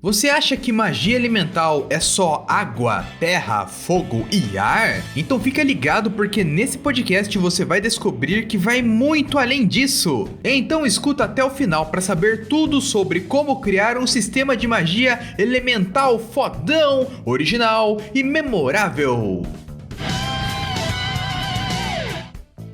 Você acha que magia elemental é só água, terra, fogo e ar? Então fica ligado porque nesse podcast você vai descobrir que vai muito além disso. Então escuta até o final para saber tudo sobre como criar um sistema de magia elemental fodão, original e memorável.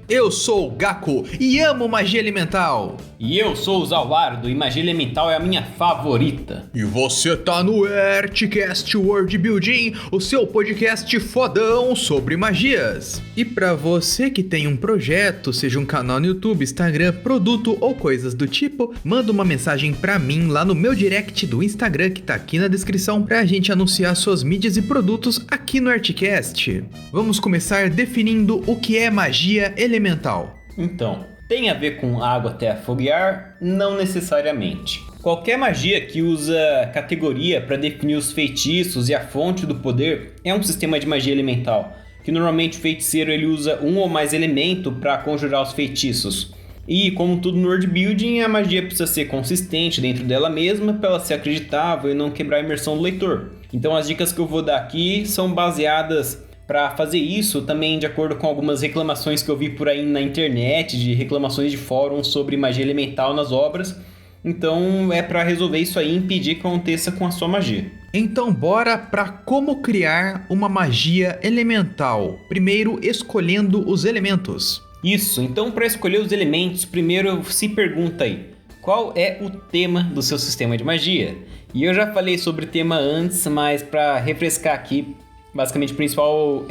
Eu sou o Gaku e amo magia elemental. E eu sou o Zauardo e magia elemental é a minha favorita. E você tá no Artcast World Building, o seu podcast fodão sobre magias. E pra você que tem um projeto, seja um canal no YouTube, Instagram, produto ou coisas do tipo, manda uma mensagem pra mim lá no meu direct do Instagram que tá aqui na descrição pra gente anunciar suas mídias e produtos aqui no Artcast. Vamos começar definindo o que é magia elemental. Então, tem a ver com água, terra, fogo e ar? Não necessariamente. Qualquer magia que usa categoria para definir os feitiços e a fonte do poder é um sistema de magia elemental, que normalmente o feiticeiro ele usa um ou mais elemento para conjurar os feitiços. E como tudo no world building, a magia precisa ser consistente dentro dela mesma para ela ser acreditável e não quebrar a imersão do leitor. Então as dicas que eu vou dar aqui são baseadas para fazer isso também de acordo com algumas reclamações que eu vi por aí na internet, de reclamações de fóruns sobre magia elemental nas obras. Então é para resolver isso aí e impedir que aconteça com a sua magia. Então bora para como criar uma magia elemental. Primeiro escolhendo os elementos. Isso, então para escolher os elementos, primeiro se pergunta aí, qual é o tema do seu sistema de magia? E eu já falei sobre o tema antes, mas para refrescar aqui, basicamente, a principal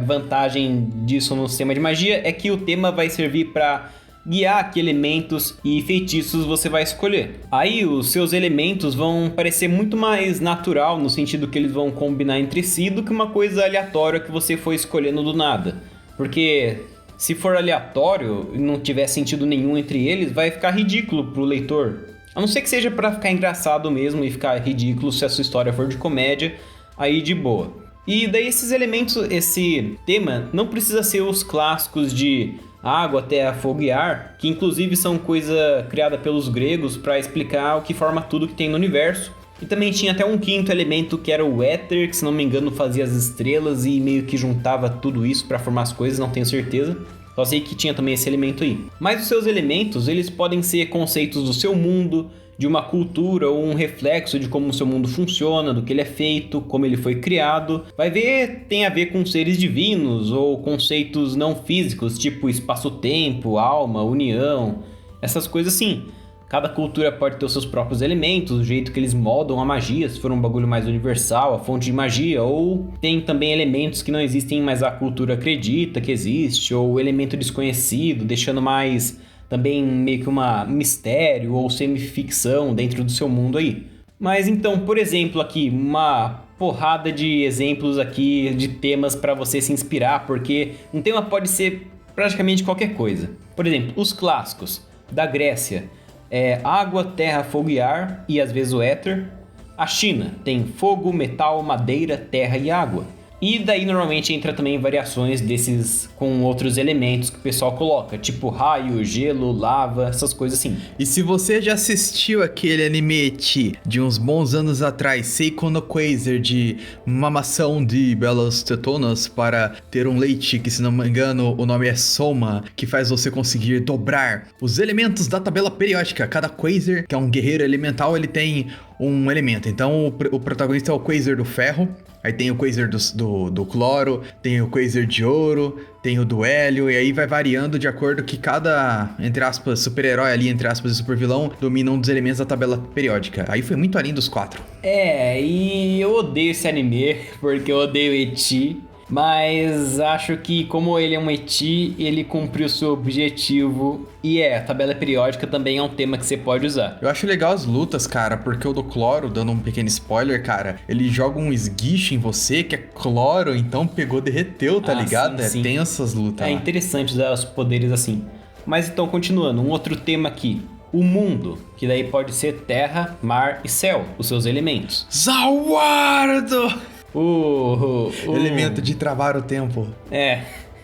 vantagem disso no sistema de magia é que o tema vai servir para guiar que elementos e feitiços você vai escolher. Aí os seus elementos vão parecer muito mais natural, no sentido que eles vão combinar entre si, do que uma coisa aleatória que você foi escolhendo do nada. Porque se for aleatório e não tiver sentido nenhum entre eles, vai ficar ridículo pro leitor. A não ser que seja para ficar engraçado mesmo e ficar ridículo se a sua história for de comédia, aí de boa. E daí esses elementos, esse tema, não precisa ser os clássicos de água, terra, fogo e ar, que inclusive são coisa criada pelos gregos para explicar o que forma tudo que tem no universo. E também tinha até um quinto elemento que era o éter, que se não me engano fazia as estrelas e meio que juntava tudo isso para formar as coisas, não tenho certeza. Só sei que tinha também esse elemento aí. Mas os seus elementos, eles podem ser conceitos do seu mundo, de uma cultura ou um reflexo de como o seu mundo funciona, do que ele é feito, como ele foi criado. Vai ver, tem a ver com seres divinos ou conceitos não físicos, tipo espaço-tempo, alma, união, essas coisas assim. Cada cultura pode ter os seus próprios elementos, o jeito que eles moldam a magia, se for um bagulho mais universal, a fonte de magia, ou tem também elementos que não existem, mas a cultura acredita que existe, ou elemento desconhecido, deixando mais também meio que uma mistério ou semi-ficção dentro do seu mundo aí. Mas então, por exemplo, aqui, uma porrada de exemplos aqui de temas para você se inspirar, porque um tema pode ser praticamente qualquer coisa. Por exemplo, os clássicos da Grécia é água, terra, fogo e ar, e às vezes o éter. A China tem fogo, metal, madeira, terra e água. E daí normalmente entra também variações desses com outros elementos que o pessoal coloca, tipo raio, gelo, lava, essas coisas assim. E se você já assistiu aquele anime de uns bons anos atrás, Seiko no Quasar, de mamação de belas tetonas para ter um leite, que se não me engano o nome é Soma, que faz você conseguir dobrar os elementos da tabela periódica. Cada Quasar, que é um guerreiro elemental, ele tem um elemento. Então o protagonista é o Quasar do ferro. Aí tem o Quasar do cloro, tem o Quasar de ouro, tem o do hélio, e aí vai variando de acordo que cada, entre aspas, super-herói ali, entre aspas, e super-vilão, domina um dos elementos da tabela periódica. Aí foi muito além dos 4. E eu odeio esse anime, porque eu odeio Eti. Mas acho que como ele é um eti, ele cumpriu seu objetivo. E a tabela periódica também é um tema que você pode usar. Eu acho legal as lutas, cara, porque o do cloro, dando um pequeno spoiler, cara, ele joga um esguicho em você que é cloro, então pegou, derreteu, tá ligado? Sim, sim. Tem essas lutas É lá. interessante usar os poderes assim. Mas então, continuando, um outro tema aqui. O mundo, que daí pode ser terra, mar e céu, os seus elementos. Zauardo! Elemento de travar o tempo.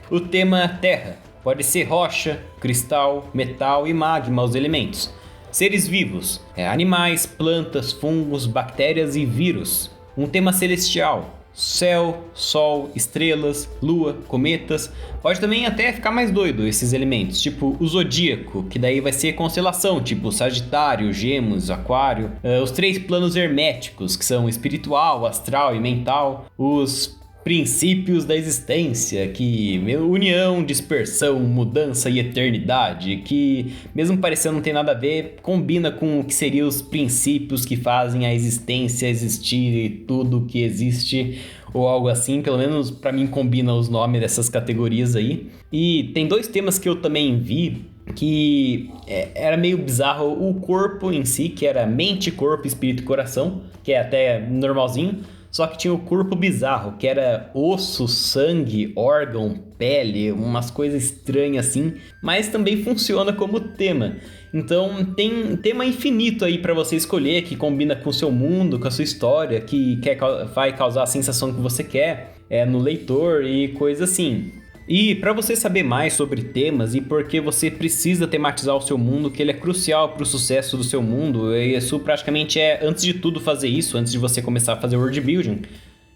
O tema terra pode ser rocha, cristal, metal e magma, os elementos. Seres vivos, animais, plantas, fungos, bactérias e vírus. Um tema celestial, céu, sol, estrelas, lua, cometas. Pode também até ficar mais doido esses elementos, tipo o zodíaco, que daí vai ser constelação, tipo Sagitário, Gêmeos, Aquário. Os 3 planos herméticos, que são espiritual, astral e mental. Os princípios da existência, que união, dispersão, mudança e eternidade, que mesmo parecendo não ter nada a ver, combina com o que seriam os princípios que fazem a existência existir e tudo que existe, ou algo assim. Pelo menos pra mim combina os nomes dessas categorias aí. E tem 2 temas que eu também vi que era meio bizarro: o corpo em si, que era mente, corpo, espírito e coração, que é até normalzinho. Só que tinha o corpo bizarro, que era osso, sangue, órgão, pele, umas coisas estranhas assim, mas também funciona como tema. Então tem tema infinito aí pra você escolher, que combina com o seu mundo, com a sua história, que vai causar a sensação que você quer no leitor e coisa assim. E para você saber mais sobre temas e por que você precisa tematizar o seu mundo, que ele é crucial para o sucesso do seu mundo, e isso praticamente antes de tudo fazer isso, antes de você começar a fazer world building,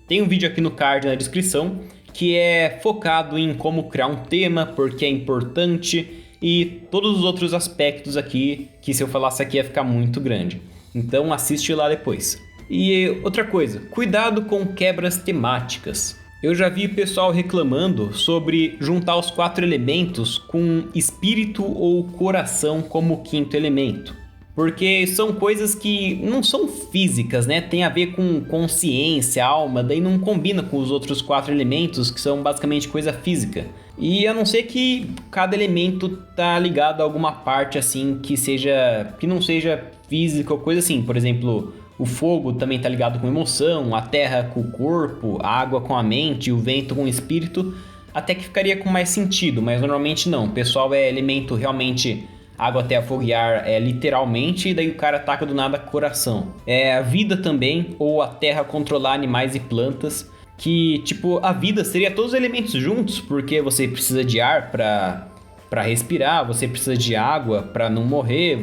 tem um vídeo aqui no card na descrição que é focado em como criar um tema, porque é importante e todos os outros aspectos aqui, que se eu falasse aqui ia ficar muito grande. Então assiste lá depois. E outra coisa, cuidado com quebras temáticas. Eu já vi pessoal reclamando sobre juntar os 4 elementos com espírito ou coração como 5º elemento. Porque são coisas que não são físicas, né? Tem a ver com consciência, alma, daí não combina com os outros 4 elementos, que são basicamente coisa física. E a não ser que cada elemento tá ligado a alguma parte assim que não seja física ou coisa assim. Por exemplo, o fogo também tá ligado com emoção, a terra com o corpo, a água com a mente, o vento com o espírito, até que ficaria com mais sentido, mas normalmente não. O pessoal é elemento realmente água, terra, fogo e ar, literalmente, e daí o cara ataca do nada coração. A vida também, ou a terra controlar animais e plantas, que tipo, a vida seria todos os elementos juntos, porque você precisa de ar para respirar, você precisa de água para não morrer,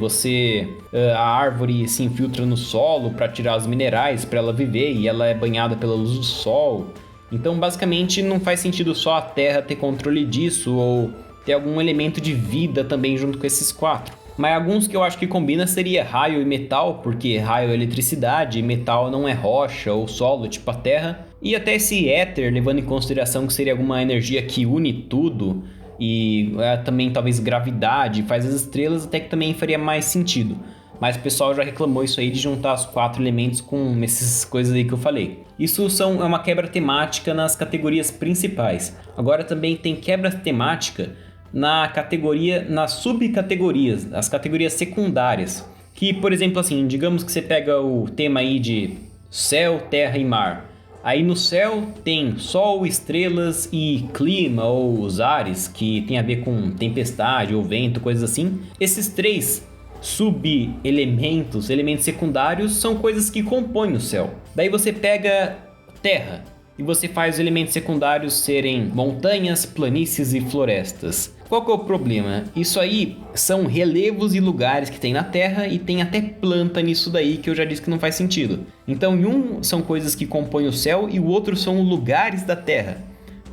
a árvore se infiltra no solo para tirar os minerais para ela viver e ela é banhada pela luz do sol. Então basicamente não faz sentido só a terra ter controle disso ou ter algum elemento de vida também junto com esses 4. Mas alguns que eu acho que combina seria raio e metal, porque raio é eletricidade e metal não é rocha ou solo, tipo a terra. E até esse éter, levando em consideração que seria alguma energia que une tudo, e também talvez gravidade, faz as estrelas, até que também faria mais sentido. Mas o pessoal já reclamou isso aí de juntar os 4 elementos com essas coisas aí que eu falei. Isso é uma quebra temática nas categorias principais. Agora também tem quebra temática nas subcategorias, as categorias secundárias. Que, por exemplo, assim, digamos que você pega o tema aí de céu, terra e mar. Aí no céu tem sol, estrelas e clima ou os ares, que tem a ver com tempestade ou vento, coisas assim. Esses 3 sub-elementos, elementos secundários, são coisas que compõem o céu. Daí você pega terra e você faz os elementos secundários serem montanhas, planícies e florestas. Qual que é o problema? Isso aí são relevos e lugares que tem na Terra e tem até planta nisso daí que eu já disse que não faz sentido. Então, um são coisas que compõem o céu e o outro são lugares da Terra.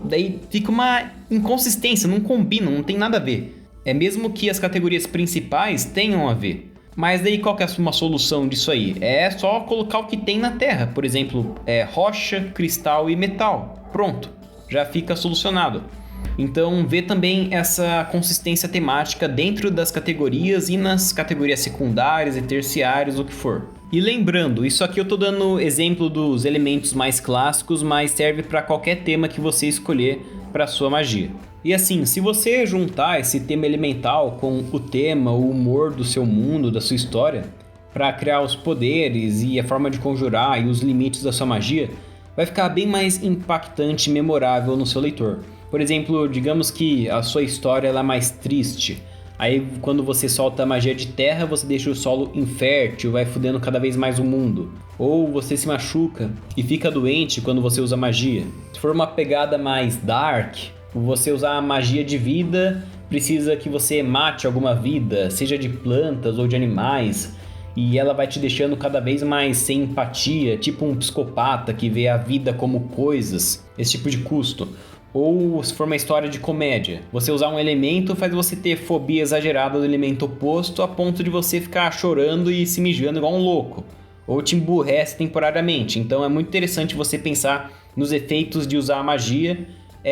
Daí fica uma inconsistência, não combina, não tem nada a ver. É mesmo que as categorias principais tenham a ver. Mas daí qual que é uma solução disso aí? É só colocar o que tem na Terra. Por exemplo, rocha, cristal e metal. Pronto, já fica solucionado. Então vê também essa consistência temática dentro das categorias e nas categorias secundárias e terciárias, o que for. E lembrando, isso aqui eu tô dando exemplo dos elementos mais clássicos, mas serve para qualquer tema que você escolher para sua magia. E assim, se você juntar esse tema elemental com o tema, o humor do seu mundo, da sua história, para criar os poderes e a forma de conjurar e os limites da sua magia, vai ficar bem mais impactante e memorável no seu leitor. Por exemplo, digamos que a sua história ela é mais triste. Aí quando você solta a magia de terra, você deixa o solo infértil, vai fudendo cada vez mais o mundo. Ou você se machuca e fica doente quando você usa magia. Se for uma pegada mais dark, você usar a magia de vida precisa que você mate alguma vida, seja de plantas ou de animais, e ela vai te deixando cada vez mais sem empatia, tipo um psicopata que vê a vida como coisas, esse tipo de custo. Ou se for uma história de comédia, você usar um elemento faz você ter fobia exagerada do elemento oposto a ponto de você ficar chorando e se mijando igual um louco. Ou te emburrece temporariamente. Então é muito interessante você pensar nos efeitos de usar a magia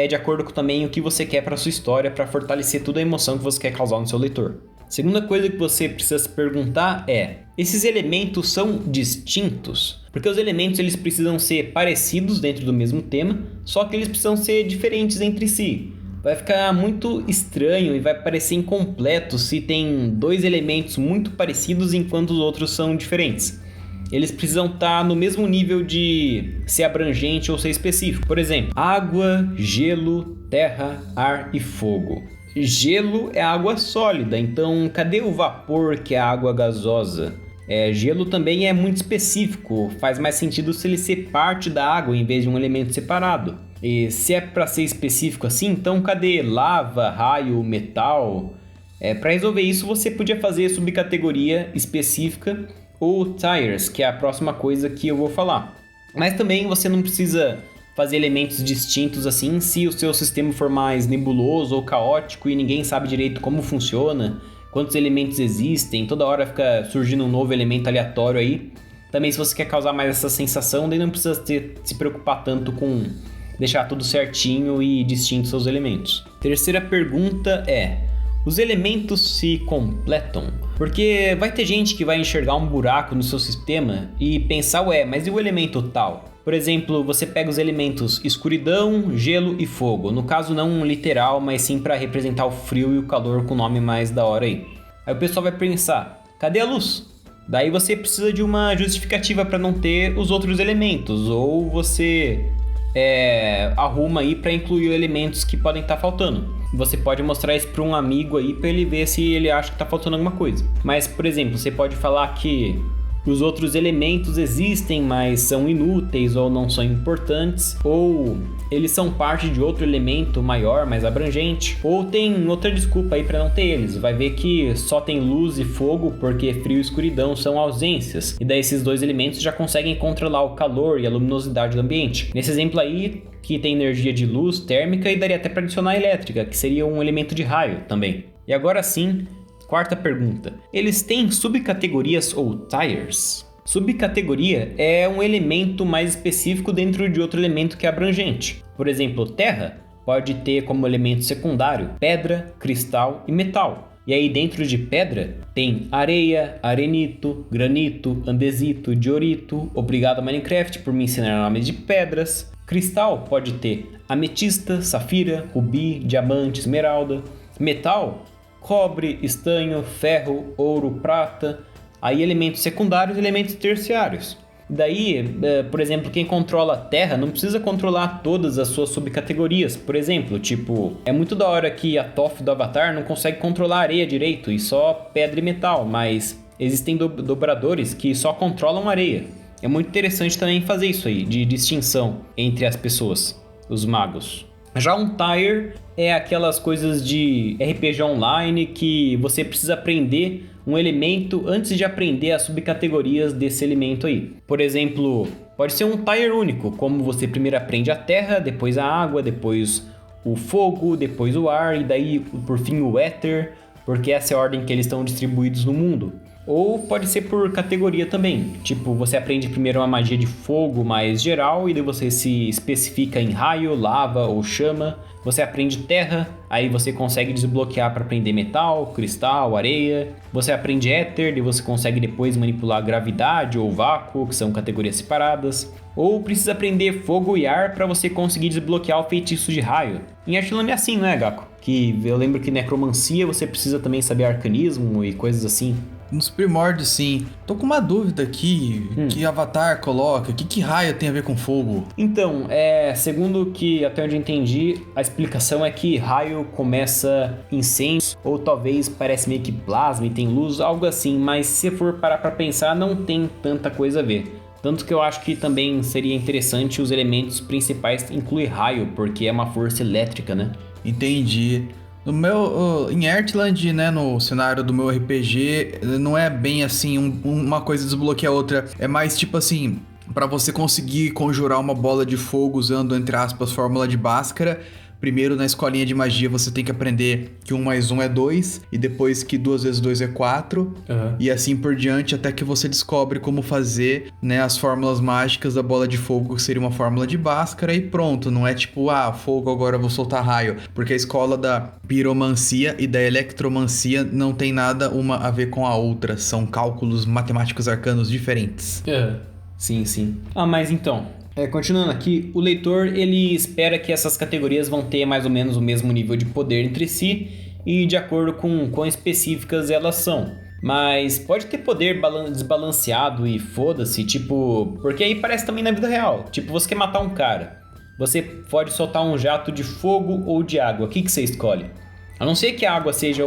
de acordo com também o que você quer para sua história, para fortalecer toda a emoção que você quer causar no seu leitor. Segunda coisa que você precisa se perguntar é: esses elementos são distintos? Porque os elementos eles precisam ser parecidos dentro do mesmo tema, só que eles precisam ser diferentes entre si. Vai ficar muito estranho e vai parecer incompleto se tem dois elementos muito parecidos enquanto os outros são diferentes. Eles precisam estar no mesmo nível de ser abrangente ou ser específico. Por exemplo, água, gelo, terra, ar e fogo. Gelo é água sólida, então cadê o vapor que é a água gasosa? Gelo também é muito específico, faz mais sentido se ele ser parte da água em vez de um elemento separado. E se é para ser específico assim, então cadê lava, raio, metal? Para resolver isso você podia fazer subcategoria específica ou tires, que é a próxima coisa que eu vou falar. Mas também você não precisa fazer elementos distintos assim se o seu sistema for mais nebuloso ou caótico e ninguém sabe direito como funciona, quantos elementos existem, toda hora fica surgindo um novo elemento aleatório aí. Também se você quer causar mais essa sensação, daí não precisa se preocupar tanto com deixar tudo certinho e distintos seus elementos. Terceira pergunta é: os elementos se completam? Porque vai ter gente que vai enxergar um buraco no seu sistema e pensar, mas e o elemento tal? Por exemplo, você pega os elementos escuridão, gelo e fogo. No caso não literal, mas sim para representar o frio e o calor com o nome mais da hora aí. Aí o pessoal vai pensar, cadê a luz? Daí você precisa de uma justificativa para não ter os outros elementos. Ou você arruma aí para incluir elementos que podem estar faltando. Você pode mostrar isso para um amigo aí para ele ver se ele acha que está faltando alguma coisa. Mas, por exemplo, você pode falar que os outros elementos existem, mas são inúteis ou não são importantes, ou eles são parte de outro elemento maior, mais abrangente, ou tem outra desculpa aí para não ter eles. Vai ver que só tem luz e fogo porque frio e escuridão são ausências, e daí esses dois elementos já conseguem controlar o calor e a luminosidade do ambiente. Nesse exemplo aí, que tem energia de luz térmica e daria até para adicionar elétrica, que seria um elemento de raio também. E agora sim, quarta pergunta: eles têm subcategorias ou tires? Subcategoria é um elemento mais específico dentro de outro elemento que é abrangente. Por exemplo, terra pode ter como elemento secundário pedra, cristal e metal. E aí dentro de pedra tem areia, arenito, granito, andesito, diorito. Obrigado Minecraft por me ensinar nomes de pedras. Cristal pode ter ametista, safira, rubi, diamante, esmeralda. Metal, cobre, estanho, ferro, ouro, prata. Aí elementos secundários e elementos terciários. Daí, por exemplo, quem controla a terra não precisa controlar todas as suas subcategorias. Por exemplo, tipo, é muito da hora que a Toph do Avatar não consegue controlar a areia direito e só pedra e metal, mas existem dobradores que só controlam areia. É muito interessante também fazer isso aí, de distinção entre as pessoas, os magos. Já um tire é aquelas coisas de RPG online que você precisa aprender um elemento antes de aprender as subcategorias desse elemento aí. Por exemplo, pode ser um tire único, como você primeiro aprende a terra, depois a água, depois o fogo, depois o ar e daí por fim o éter, porque essa é a ordem que eles estão distribuídos no mundo. Ou pode ser por categoria também, tipo, você aprende primeiro uma magia de fogo mais geral e daí você se especifica em raio, lava ou chama. Você aprende terra, aí você consegue desbloquear para aprender metal, cristal, areia. Você aprende éter e você consegue depois manipular gravidade ou vácuo, que são categorias separadas. Ou precisa aprender fogo e ar para você conseguir desbloquear o feitiço de raio. Em Archilame é assim, né, Gako? Que eu lembro que necromancia você precisa também saber arcanismo e coisas assim. Nos primórdios, sim. Tô com uma dúvida aqui. Que Avatar coloca? Que raio tem a ver com fogo? Então, segundo que até onde eu entendi, a explicação é que raio começa incêndio, ou talvez parece meio que plasma e tem luz, algo assim. Mas se for parar pra pensar, não tem tanta coisa a ver. Tanto que eu acho que também seria interessante os elementos principais incluir raio, porque é uma força elétrica, né? Entendi. Em Earthland, né, no cenário do meu RPG, não é bem assim, uma coisa desbloqueia a outra. É mais tipo assim, pra você conseguir conjurar uma bola de fogo usando, entre aspas, fórmula de Bhaskara. Primeiro, na escolinha de magia, você tem que aprender que 1 mais 1 é 2, e depois que 2 vezes 2 é 4, e assim por diante, até que você descobre como fazer, né, as fórmulas mágicas da bola de fogo, que seria uma fórmula de Bhaskara, e pronto. Não é tipo, fogo, agora eu vou soltar raio. Porque a escola da piromancia e da electromancia não tem nada uma a ver com a outra. São cálculos matemáticos arcanos diferentes. Sim, sim. Mas então... continuando aqui, o leitor ele espera que essas categorias vão ter mais ou menos o mesmo nível de poder entre si e de acordo com quão específicas elas são. Mas pode ter poder desbalanceado e foda-se, tipo... Porque aí parece também na vida real. Tipo, você quer matar um cara. Você pode soltar um jato de fogo ou de água. O que você escolhe? A não ser que a água seja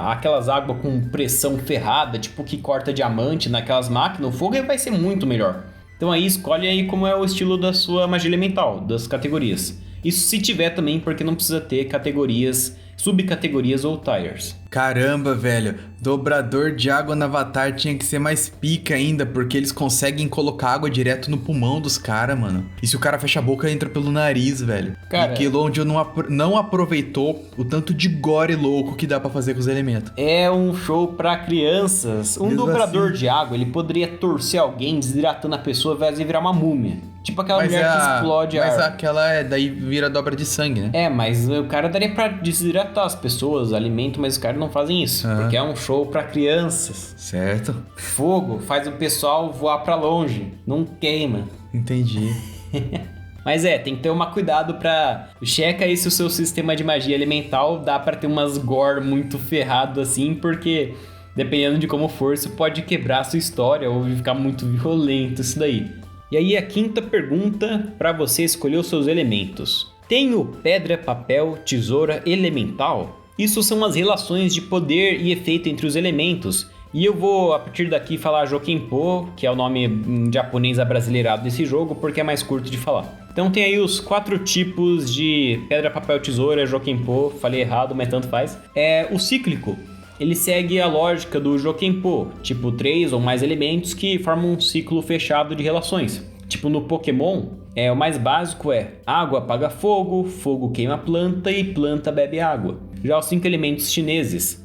aquelas águas com pressão ferrada, tipo que corta diamante naquelas máquinas, o fogo vai ser muito melhor. Então aí escolhe aí como é o estilo da sua magia elemental, das categorias. Isso se tiver também, porque não precisa ter categorias, subcategorias ou tiers. Caramba, velho. Dobrador de água no Avatar tinha que ser mais pica ainda, porque eles conseguem colocar água direto no pulmão dos caras, mano. E se o cara fecha a boca, entra pelo nariz, velho. Cara, aquilo onde eu não aproveitou o tanto de gore louco que dá pra fazer com os elementos. É um show pra crianças. Um dobrador de água, ele poderia torcer alguém, desidratando a pessoa, vai virar uma múmia. Tipo aquela mulher que explode Mas aquela daí vira dobra de sangue, né? Mas o cara daria pra desidratar as pessoas, alimento, mas os caras não fazem isso. Porque é um show pra crianças. Certo. Fogo faz o pessoal voar pra longe, não queima. Entendi. Mas tem que ter cuidado pra... Checa aí se o seu sistema de magia elemental dá pra ter umas gore muito ferrado assim, porque dependendo de como for, isso pode quebrar a sua história ou ficar muito violento isso daí. E aí a quinta pergunta para você escolher os seus elementos. Tenho pedra, papel, tesoura, elemental? Isso são as relações de poder e efeito entre os elementos. E eu vou, a partir daqui, falar Jokenpô, que é o nome em japonês abrasileirado desse jogo, porque é mais curto de falar. Então tem aí os 4 tipos de pedra, papel, tesoura, Jokenpô. Falei errado, mas tanto faz. O cíclico. Ele segue a lógica do Jokenpô, tipo 3 ou mais elementos que formam um ciclo fechado de relações. Tipo no Pokémon, o mais básico água apaga fogo, fogo queima planta e planta bebe água. Já os 5 elementos chineses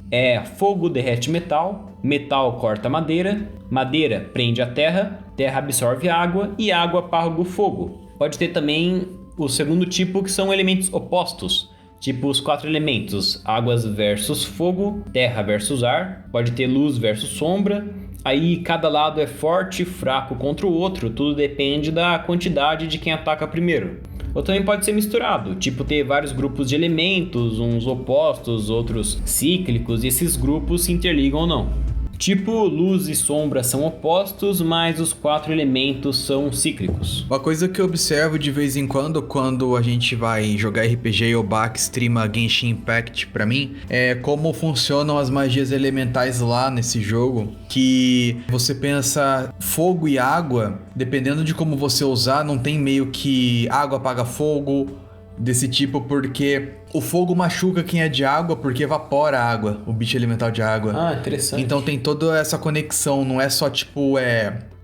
fogo derrete metal, metal corta madeira, madeira prende a terra, terra absorve água e água apaga o fogo. Pode ter também o segundo tipo, que são elementos opostos. Tipo os 4 elementos, águas versus fogo, terra versus ar, pode ter luz versus sombra, aí cada lado é forte e fraco contra o outro, tudo depende da quantidade de quem ataca primeiro. Ou também pode ser misturado, tipo ter vários grupos de elementos, uns opostos, outros cíclicos, e esses grupos se interligam ou não. Tipo, luz e sombra são opostos, mas os 4 elementos são cíclicos. Uma coisa que eu observo de vez em quando a gente vai jogar RPG ou streama Genshin Impact pra mim, é como funcionam as magias elementais lá nesse jogo, que você pensa fogo e água, dependendo de como você usar, não tem meio que água apaga fogo, desse tipo, porque o fogo machuca quem é de água porque evapora a água, o bicho elemental de água. Interessante. Então tem toda essa conexão, não é só tipo,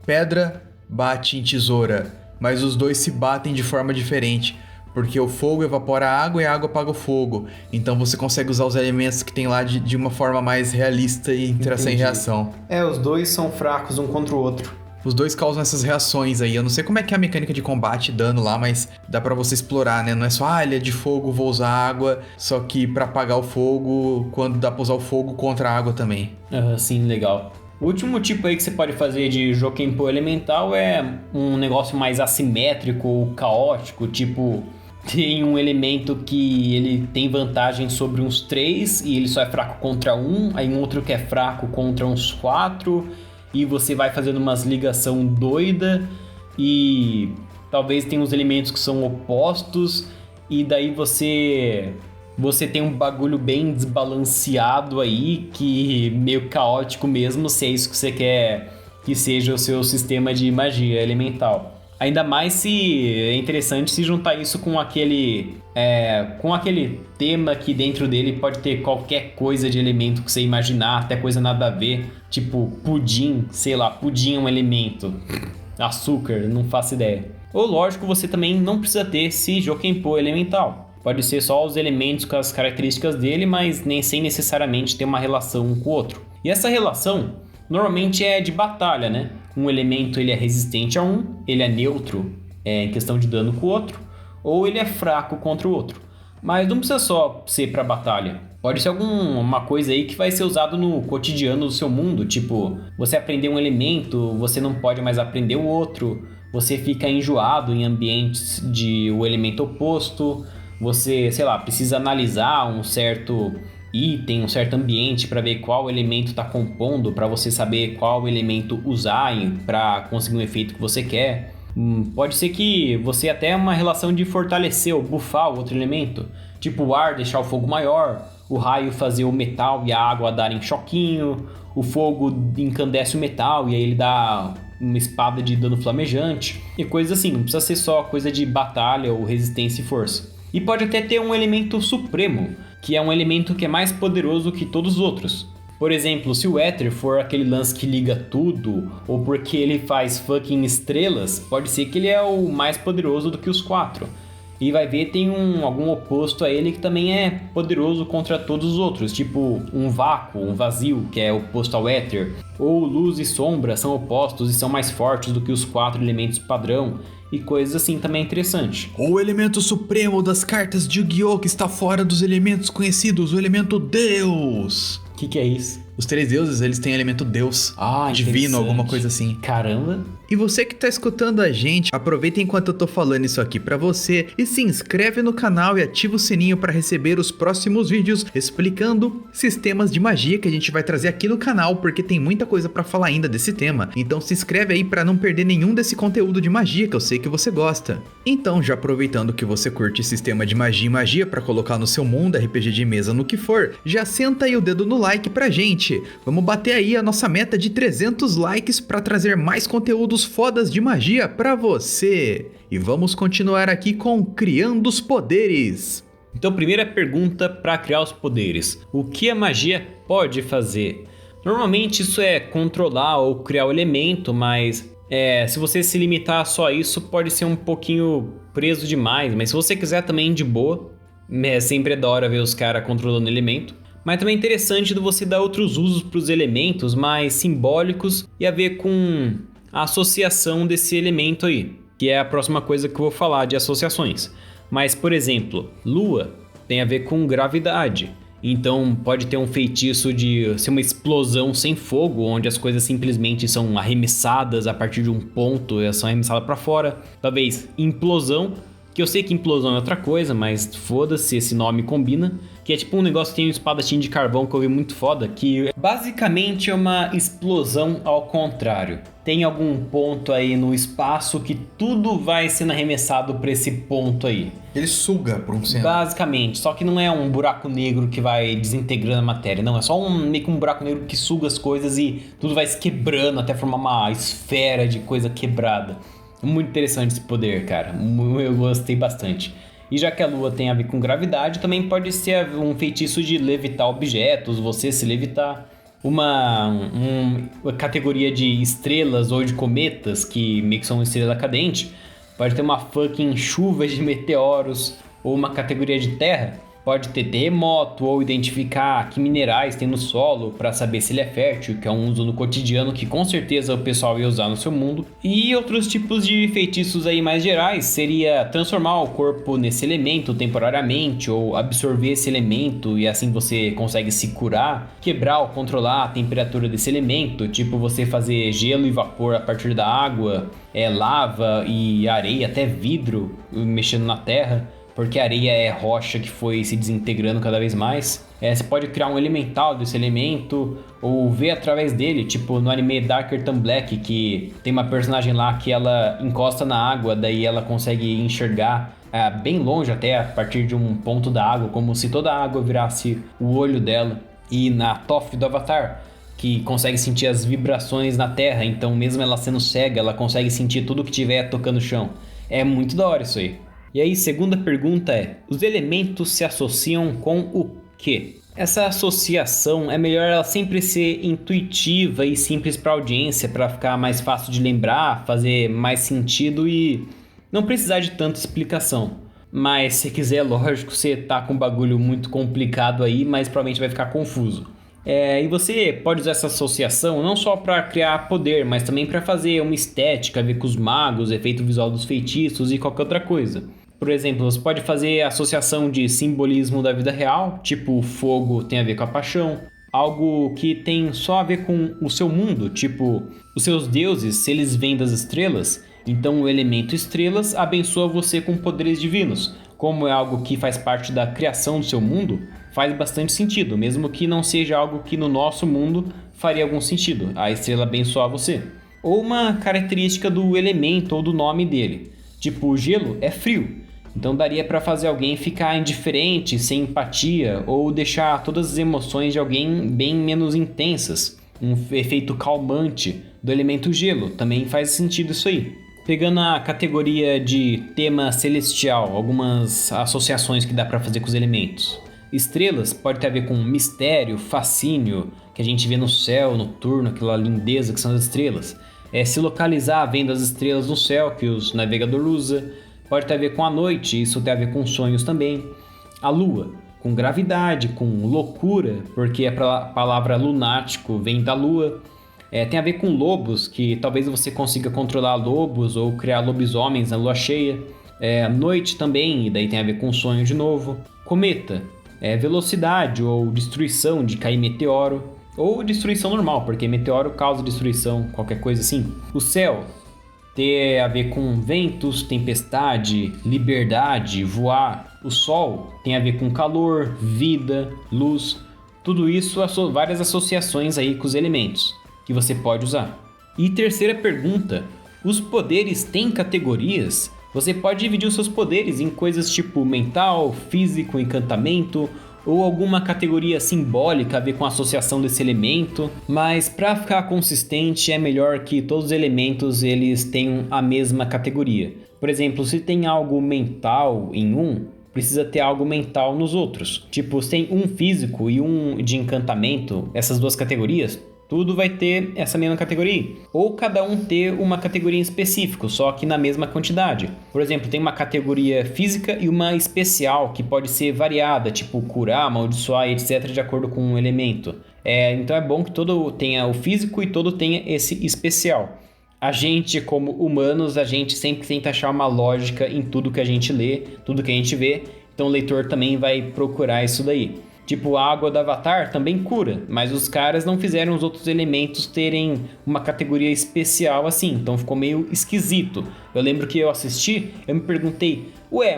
pedra bate em tesoura, mas os dois se batem de forma diferente, porque o fogo evapora a água e a água apaga o fogo. Então você consegue usar os elementos que tem lá de uma forma mais realista e interação e reação. Os dois são fracos um contra o outro. Os dois causam essas reações aí. Eu não sei como é que é a mecânica de combate e dano lá, mas dá pra você explorar, né? Não é só, ele é de fogo, vou usar água. Só que pra apagar o fogo, quando dá pra usar o fogo contra a água também. Sim, legal. O último tipo aí que você pode fazer de Jokenpô elemental é um negócio mais assimétrico ou caótico, tipo... Tem um elemento que ele tem vantagem sobre uns 3 e ele só é fraco contra 1, aí um outro que é fraco contra uns 4... E você vai fazendo umas ligação doida e talvez tenha uns elementos que são opostos e daí você tem um bagulho bem desbalanceado aí, que meio caótico mesmo, se é isso que você quer que seja o seu sistema de magia elemental. Ainda mais se é interessante se juntar isso com aquele tema que dentro dele pode ter qualquer coisa de elemento que você imaginar, até coisa nada a ver, tipo pudim, sei lá, pudim é um elemento, açúcar, não faço ideia. Ou lógico, você também não precisa ter esse Jokenpô elemental. Pode ser só os elementos com as características dele, mas nem sem necessariamente ter uma relação um com o outro. E essa relação normalmente é de batalha, né? Um elemento ele é resistente a um, ele é neutro em questão de dano com o outro, ou ele é fraco contra o outro. Mas não precisa só ser para batalha. Pode ser alguma coisa aí que vai ser usado no cotidiano do seu mundo, tipo, você aprender um elemento, você não pode mais aprender o outro, você fica enjoado em ambientes de o elemento oposto, você, sei lá, precisa analisar um certo item, um certo ambiente para ver qual elemento está compondo, para você saber qual elemento usar para conseguir um efeito que você quer. Pode ser que você até uma relação de fortalecer ou buffar o outro elemento, tipo o ar deixar o fogo maior, o raio fazer o metal e a água darem choquinho, o fogo encandece o metal e aí ele dá uma espada de dano flamejante e coisas assim. Não precisa ser só coisa de batalha ou resistência e força. E pode até ter um elemento supremo, que é um elemento que é mais poderoso que todos os outros. Por exemplo, se o Éter for aquele lance que liga tudo, ou porque ele faz fucking estrelas, pode ser que ele é o mais poderoso do que os 4. E vai ver, tem algum oposto a ele que também é poderoso contra todos os outros, tipo um vácuo, um vazio, que é oposto ao Éter. Ou luz e sombra são opostos e são mais fortes do que os 4 elementos padrão. E coisas assim também é interessante. O elemento supremo das cartas de Yu-Gi-Oh! Que está fora dos elementos conhecidos, o elemento Deus. O que é isso? Os 3 deuses, eles têm elemento Deus. Divino, alguma coisa assim. Caramba. E você que tá escutando a gente, aproveita enquanto eu tô falando isso aqui pra você e se inscreve no canal e ativa o sininho pra receber os próximos vídeos explicando sistemas de magia que a gente vai trazer aqui no canal, porque tem muita coisa pra falar ainda desse tema. Então se inscreve aí pra não perder nenhum desse conteúdo de magia que eu sei que você gosta. Então, já aproveitando que você curte sistema de magia e magia pra colocar no seu mundo, RPG de mesa, no que for, já senta aí o dedo no like pra gente. Vamos bater aí a nossa meta de 300 likes pra trazer mais conteúdos fodas de magia pra você. E vamos continuar aqui com Criando os Poderes. Então, primeira pergunta para criar os poderes. O que a magia pode fazer? Normalmente isso é controlar ou criar o elemento, mas se você se limitar só a isso, pode ser um pouquinho preso demais. Mas se você quiser também de boa, sempre é da hora ver os caras controlando o elemento. Mas também é interessante de você dar outros usos para os elementos mais simbólicos e a ver com a associação desse elemento aí, que é a próxima coisa que eu vou falar de associações. Mas, por exemplo, lua tem a ver com gravidade. Então pode ter um feitiço de ser uma explosão sem fogo, onde as coisas simplesmente são arremessadas a partir de um ponto, elas são arremessadas para fora. Talvez implosão, que eu sei que implosão é outra coisa, mas foda-se, esse nome combina. Que é tipo um negócio que tem um espadachim de carvão que eu vi muito foda, que basicamente é uma explosão ao contrário. Tem algum ponto aí no espaço que tudo vai sendo arremessado pra esse ponto aí. Ele suga por um centro. Basicamente, só que não é um buraco negro que vai desintegrando a matéria, não. É só meio que um buraco negro que suga as coisas e tudo vai se quebrando até formar uma esfera de coisa quebrada. Muito interessante esse poder, cara. Eu gostei bastante. E já que a lua tem a ver com gravidade, também pode ser um feitiço de levitar objetos, você se levitar. Uma categoria de estrelas ou de cometas, que meio que são estrela cadente, pode ter uma fucking chuva de meteoros. Ou uma categoria de terra, pode ter terremoto ou identificar que minerais tem no solo para saber se ele é fértil, que é um uso no cotidiano que com certeza o pessoal ia usar no seu mundo. E outros tipos de feitiços aí mais gerais seria transformar o corpo nesse elemento temporariamente ou absorver esse elemento e assim você consegue se curar, quebrar ou controlar a temperatura desse elemento, tipo você fazer gelo e vapor a partir da água, lava e areia, até vidro mexendo na terra. Porque a areia é rocha que foi se desintegrando cada vez mais. Você pode criar um elemental desse elemento, ou ver através dele, tipo no anime Darker Than Black, que tem uma personagem lá que ela encosta na água, daí ela consegue enxergar bem longe até a partir de um ponto da água, como se toda a água virasse o olho dela. E na Toph do Avatar, que consegue sentir as vibrações na terra, então mesmo ela sendo cega, ela consegue sentir tudo que tiver tocando o chão. É muito da hora isso aí. E aí, segunda pergunta é: os elementos se associam com o quê? Essa associação é melhor ela sempre ser intuitiva e simples para a audiência, para ficar mais fácil de lembrar, fazer mais sentido e não precisar de tanta explicação. Mas se quiser, lógico, você tá com um bagulho muito complicado aí, mas provavelmente vai ficar confuso. E você pode usar essa associação não só para criar poder, mas também para fazer uma estética, ver com os magos, efeito visual dos feitiços e qualquer outra coisa. Por exemplo, você pode fazer associação de simbolismo da vida real, tipo o fogo tem a ver com a paixão. Algo que tem só a ver com o seu mundo, tipo os seus deuses, se eles vêm das estrelas, então o elemento estrelas abençoa você com poderes divinos. Como é algo que faz parte da criação do seu mundo, faz bastante sentido, mesmo que não seja algo que no nosso mundo faria algum sentido, a estrela abençoar você. Ou uma característica do elemento ou do nome dele, tipo o gelo é frio. Então daria para fazer alguém ficar indiferente, sem empatia, ou deixar todas as emoções de alguém bem menos intensas. Um efeito calmante do elemento gelo, também faz sentido isso aí. Pegando a categoria de tema celestial, algumas associações que dá para fazer com os elementos. Estrelas pode ter a ver com mistério, fascínio, que a gente vê no céu noturno, aquela lindeza que são as estrelas. Se localizar vendo as estrelas no céu, que os navegadores usam. Pode ter a ver com a noite, isso tem a ver com sonhos também. A lua, com gravidade, com loucura, porque a palavra lunático vem da lua. Tem a ver com lobos, que talvez você consiga controlar lobos ou criar lobisomens na lua cheia. Noite também, e daí tem a ver com sonho de novo. Cometa, velocidade ou destruição de cair meteoro. Ou destruição normal, porque meteoro causa destruição, qualquer coisa assim. O céu ter a ver com ventos, tempestade, liberdade, voar. O sol tem a ver com calor, vida, luz. Tudo isso, várias associações aí com os elementos que você pode usar. E terceira pergunta: os poderes têm categorias? Você pode dividir os seus poderes em coisas tipo mental, físico, encantamento, ou alguma categoria simbólica a ver com a associação desse elemento, mas para ficar consistente é melhor que todos os elementos eles tenham a mesma categoria. Por exemplo, se tem algo mental em um, precisa ter algo mental nos outros. Tipo, se tem um físico e um de encantamento, essas duas categorias, tudo vai ter essa mesma categoria. Ou cada um ter uma categoria em específico, só que na mesma quantidade. Por exemplo, tem uma categoria física e uma especial, que pode ser variada, tipo curar, amaldiçoar, etc., de acordo com um elemento. Então é bom que todo tenha o físico e todo tenha esse especial. A gente, como humanos, a gente sempre tenta achar uma lógica em tudo que a gente lê, tudo que a gente vê. Então o leitor também vai procurar isso daí. Tipo, a água do Avatar também cura, mas os caras não fizeram os outros elementos terem uma categoria especial assim, então ficou meio esquisito. Eu lembro que eu assisti, eu me perguntei,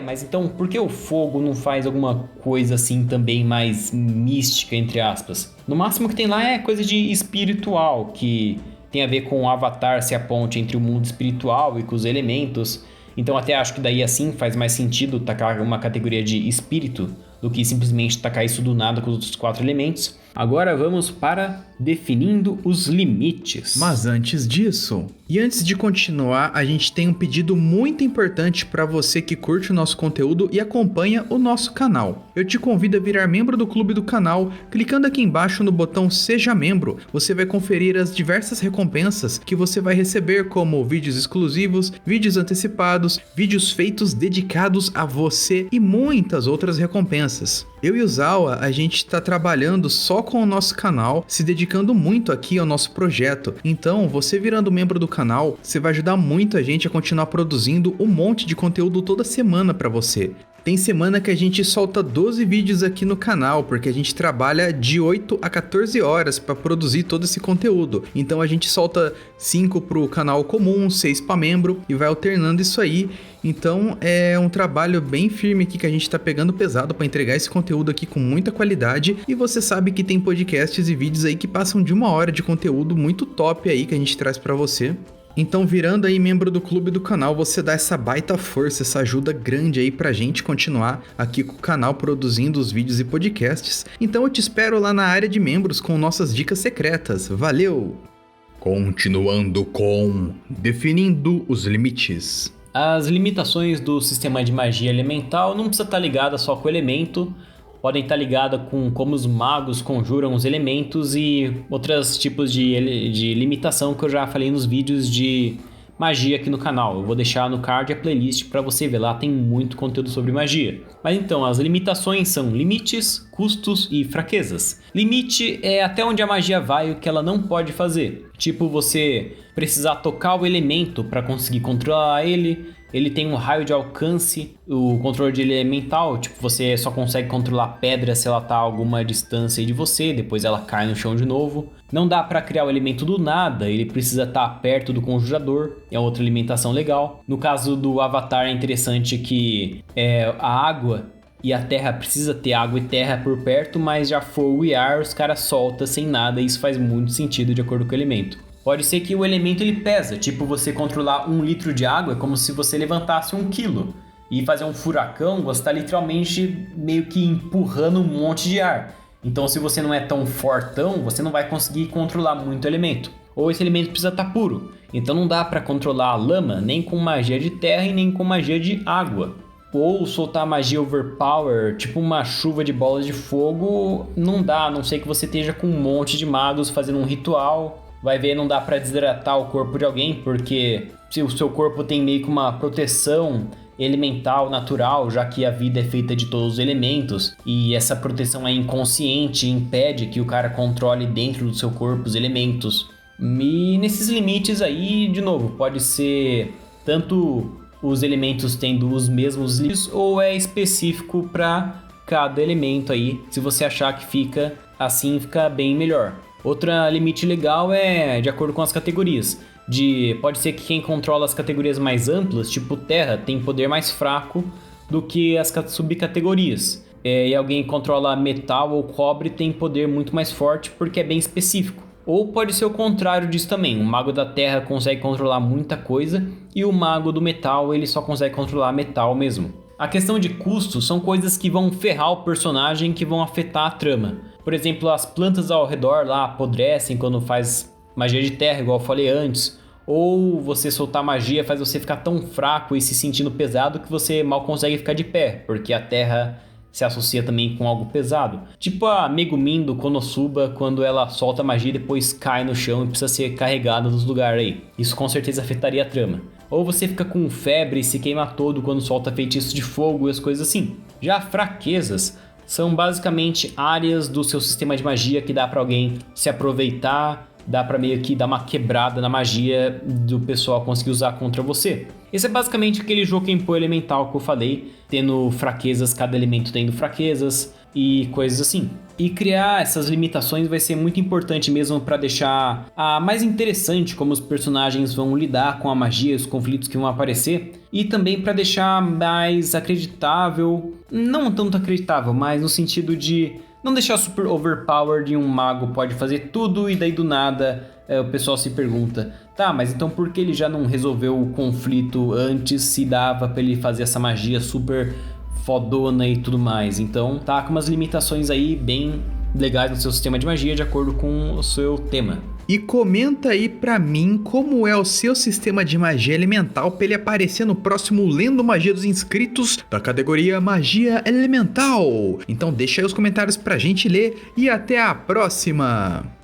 mas então por que o fogo não faz alguma coisa assim também mais mística, entre aspas? No máximo que tem lá é coisa de espiritual, que tem a ver com o Avatar ser a ponte entre o mundo espiritual e com os elementos. Então até acho que daí assim faz mais sentido tacar uma categoria de espírito do que simplesmente tacar isso do nada com os outros 4 elementos. Agora vamos para definindo os limites. Mas antes disso, e antes de continuar, a gente tem um pedido muito importante para você que curte o nosso conteúdo e acompanha o nosso canal. Eu te convido a virar membro do clube do canal, clicando aqui embaixo no botão Seja Membro. Você vai conferir as diversas recompensas que você vai receber, como vídeos exclusivos, vídeos antecipados, vídeos feitos dedicados a você e muitas outras recompensas. Eu e o Zawa, a gente está trabalhando só com o nosso canal, se dedicando muito aqui ao nosso projeto. Então, você virando membro do canal, você vai ajudar muito a gente a continuar produzindo um monte de conteúdo toda semana para você. Tem semana que a gente solta 12 vídeos aqui no canal, porque a gente trabalha de 8 a 14 horas para produzir todo esse conteúdo. Então a gente solta 5 pro canal comum, 6 para membro e vai alternando isso aí. Então é um trabalho bem firme aqui que a gente tá pegando pesado para entregar esse conteúdo aqui com muita qualidade. E você sabe que tem podcasts e vídeos aí que passam de 1 hora de conteúdo muito top aí que a gente traz para você. Então, virando aí membro do clube do canal, você dá essa baita força, essa ajuda grande aí pra gente continuar aqui com o canal produzindo os vídeos e podcasts. Então eu te espero lá na área de membros com nossas dicas secretas. Valeu! Continuando com definindo os limites. As limitações do sistema de magia elemental não precisa estar ligada só com o elemento, podem estar ligadas com como os magos conjuram os elementos e outros tipos de limitação que eu já falei nos vídeos de magia aqui no canal. Eu vou deixar no card a playlist para você ver, lá tem muito conteúdo sobre magia. Mas então, as limitações são limites, custos e fraquezas. Limite é até onde a magia vai e o que ela não pode fazer. Tipo, você precisar tocar o elemento para conseguir controlar ele. Ele tem um raio de alcance, o controle de elemental, tipo, você só consegue controlar a pedra se ela tá a alguma distância de você, depois ela cai no chão de novo. Não dá para criar o elemento do nada, ele precisa estar perto do conjurador, é outra limitação legal. No caso do Avatar é interessante que a água e a terra precisa ter água e terra por perto, mas já fogo e ar os caras soltam sem nada e isso faz muito sentido de acordo com o elemento. Pode ser que o elemento ele pesa, tipo você controlar 1 litro de água é como se você levantasse 1 quilo. E fazer um furacão, você está literalmente meio que empurrando um monte de ar. Então se você não é tão fortão, você não vai conseguir controlar muito elemento. Ou esse elemento precisa estar puro. Então não dá para controlar a lama nem com magia de terra e nem com magia de água. Ou soltar magia overpower, tipo uma chuva de bolas de fogo, não dá, a não ser que você esteja com um monte de magos fazendo um ritual. Vai ver, não dá pra desidratar o corpo de alguém, porque se o seu corpo tem meio que uma proteção elemental natural, já que a vida é feita de todos os elementos, e essa proteção é inconsciente, impede que o cara controle dentro do seu corpo os elementos. E nesses limites aí, de novo, pode ser tanto os elementos tendo os mesmos limites, ou é específico para cada elemento aí, se você achar que fica assim, fica bem melhor. Outra limite legal é de acordo com as categorias. Pode ser que quem controla as categorias mais amplas, tipo terra, tem poder mais fraco do que as subcategorias. E alguém que controla metal ou cobre tem poder muito mais forte porque é bem específico. Ou pode ser o contrário disso também. O mago da terra consegue controlar muita coisa e o mago do metal ele só consegue controlar metal mesmo. A questão de custo são coisas que vão ferrar o personagem, que vão afetar a trama. Por exemplo, as plantas ao redor lá apodrecem quando faz magia de terra, igual eu falei antes. Ou você soltar magia faz você ficar tão fraco e se sentindo pesado que você mal consegue ficar de pé, porque a terra se associa também com algo pesado. Tipo a Megumin do Konosuba, quando ela solta magia e depois cai no chão e precisa ser carregada dos lugares aí. Isso com certeza afetaria a trama. Ou você fica com febre e se queima todo quando solta feitiços de fogo e as coisas assim. Já fraquezas são basicamente áreas do seu sistema de magia que dá pra alguém se aproveitar, dá pra meio que dar uma quebrada na magia do pessoal conseguir usar contra você. Esse é basicamente aquele Jokenpô elemental que eu falei, tendo fraquezas, cada elemento tendo fraquezas e coisas assim. E criar essas limitações vai ser muito importante mesmo para deixar mais interessante como os personagens vão lidar com a magia, os conflitos que vão aparecer, e também para deixar mais acreditável, não tanto acreditável, mas no sentido de não deixar super overpowered e um mago pode fazer tudo e daí do nada o pessoal se pergunta, tá, mas então por que ele já não resolveu o conflito antes se dava para ele fazer essa magia super fodona e tudo mais? Então tá com umas limitações aí bem legais no seu sistema de magia de acordo com o seu tema. E comenta aí pra mim como é o seu sistema de magia elemental pra ele aparecer no próximo Lendo Magia dos Inscritos da categoria Magia Elemental. Então deixa aí os comentários pra gente ler e até a próxima!